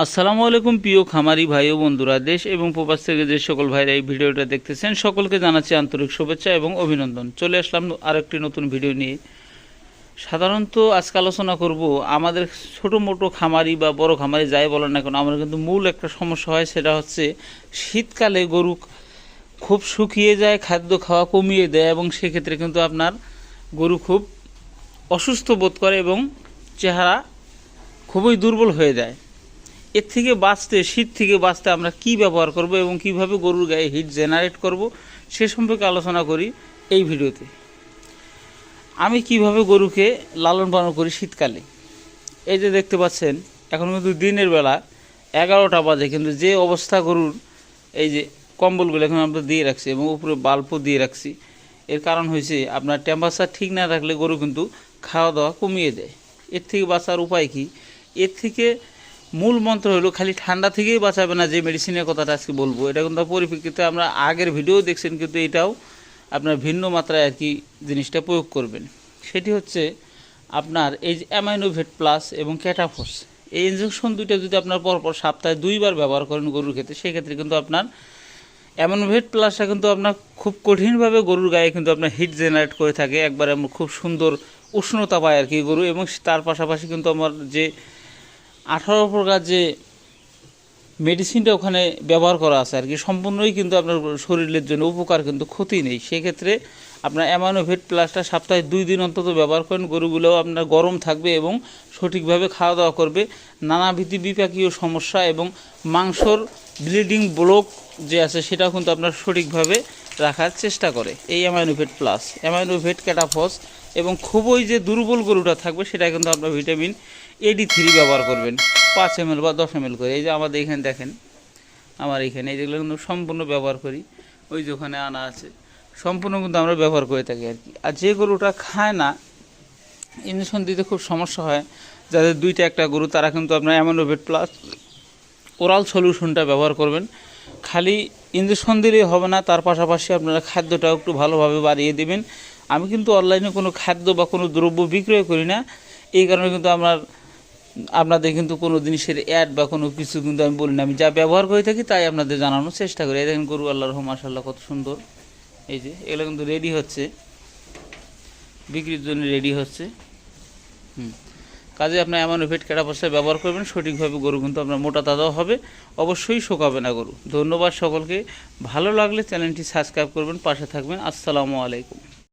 আসসালামু আলাইকুম প্রিয় খামারি ভাই ও বন্ধুরা, দেশ এবং প্রবাস থেকে যে সকল ভাইরা এই ভিডিওটা দেখতেছেন সকলকে জানাচ্ছি আন্তরিক শুভেচ্ছা এবং অভিনন্দন। চলে আসলাম আরেকটি নতুন ভিডিও নিয়ে। সাধারণত আজকে আলোচনা করব আমাদের ছোটো মোটো খামারি বা বড় খামারি যাই বলেন না কেন, আমরা কিন্তু মূল একটা সমস্যা হয়, সেটা হচ্ছে শীতকালে গরু খুব শুকিয়ে যায়, খাদ্য খাওয়া কমিয়ে দেয় এবং সেক্ষেত্রে কিন্তু আপনার গরু খুব অসুস্থ বোধ করে এবং চেহারা খুবই দুর্বল হয়ে যায়। এর থেকে বাঁচতে, শীত থেকে বাঁচতে আমরা কি ব্যবহার করব এবং কিভাবে গরুর গায়ে হিট জেনারেট করব সে সম্পর্কে আলোচনা করি এই ভিডিওতে। আমি কিভাবে গরুকে লালন পালন করি শীতকালে। এই যে দেখতে পাচ্ছেন, এখন কিন্তু দিনের বেলা 11টা বাজে, কিন্তু যে অবস্থা গরুর, এই যে কম্বলগুলো এখন আমরা দিয়ে রাখছি এবং উপরে বাল্বও দিয়ে রাখছি। এর কারণ হয়েছে আপনার টেম্পারেচার ঠিক না থাকলে গরু কিন্তু খাওয়া দাওয়া কমিয়ে দেয়। এর থেকে বাঁচার উপায় কি? এর থেকে মূল মন্ত্র হলো খালি ঠান্ডা থেকেই বাঁচাবে না, যে মেডিসিনের কথাটা আজকে বলবো এটা কিন্তু পরিপ্রেক্ষিতে আমরা আগের ভিডিও দেখছেন, কিন্তু এটাও আপনার ভিন্ন মাত্রায় আর কি জিনিসটা প্রয়োগ করবেন। সেটি হচ্ছে আপনার এই যে অ্যামাইনোভেট প্লাস এবং ক্যাটাফোস, এই ইনজেকশন দুইটা যদি আপনার পরপর সপ্তাহে 2বার ব্যবহার করেন গরুর ক্ষেত্রে, সেক্ষেত্রে কিন্তু আপনার অ্যামাইনোভেট প্লাসটা কিন্তু আপনার খুব কঠিনভাবে গরুর গায়ে কিন্তু আপনার হিট জেনারেট করে থাকে, একবারে খুব সুন্দর উষ্ণতা পায় আর কি গরু। এবং তার পাশাপাশি কিন্তু আমার যে 18 প্রকার যে মেডিসিনটা ওখানে ব্যবহার করা আছে আর কি, সম্পূর্ণই কিন্তু আপনার শরীরের জন্য উপকার, কিন্তু ক্ষতি নেই। সেক্ষেত্রে আপনার অ্যামাইনোভেট প্লাসটা সপ্তাহে 2 দিন অন্তত ব্যবহার করেন, গরুগুলোও আপনার গরম থাকবে এবং সঠিকভাবে খাওয়া দাওয়া করবে। নানাবিধ বিপাকীয় সমস্যা এবং মাংসর ব্লিডিং ব্লক যে আছে সেটাও কিন্তু আপনার সঠিকভাবে রাখার চেষ্টা করে এই অ্যামাইনোভেট প্লাস, অ্যামাইনোভেট ক্যাটাফস। এবং খুবই যে দুর্বল গরুটা থাকবে সেটা কিন্তু আপনার ভিটামিন AD3 ব্যবহার করবেন 5 ml বা 10 ml করে। এই যে আমাদের এখানে দেখেন, আমার এখানে এই যেগুলো কিন্তু সম্পূর্ণ ব্যবহার করি, ওই যে ওখানে আনা আছে, সম্পূর্ণ কিন্তু আমরা ব্যবহার করে থাকি আর কি। আর যে গরুটা খায় না, ইঞ্জেকশন দিতে খুব সমস্যা হয়, যাদের 2টা একটা গরু, তারা কিন্তু আপনার অ্যামাইনোভেট প্লাস ওরাল সলিউশনটা ব্যবহার করবেন। খালি ইঞ্জেকশন দিলেই হবে না, তার পাশাপাশি আপনারা খাদ্যটাও একটু ভালোভাবে বাড়িয়ে দেবেন। আমি কিন্তু অনলাইনে কোনো খাদ্য বা কোনো দ্রব্য বিক্রয় করি না, এই কারণে কিন্তু আপনাদের কিন্তু কোনো জিনিসের অ্যাড বা কোনো কিছু কিন্তু আমি বলি না। আমি যা ব্যবহার করে থাকি তাই আপনাদের জানানোর চেষ্টা করি। এই দেখেন গরু, আল্লাহর রহম, মাশাআল্লাহ কত সুন্দর। এই যে এগুলো কিন্তু রেডি হচ্ছে, বিক্রির জন্য রেডি হচ্ছে। কাজে আপনার অ্যামাইনোভেট ক্যাটাফসটা ব্যবহার করবেন সঠিকভাবে, গরু কিন্তু আপনার মোটা তাজাও হবে, অবশ্যই শোকাবে না গরু। ধন্যবাদ সকলকে। ভালো লাগলে চ্যানেলটি সাবস্ক্রাইব করবেন, পাশে থাকবেন। আসসালামু আলাইকুম।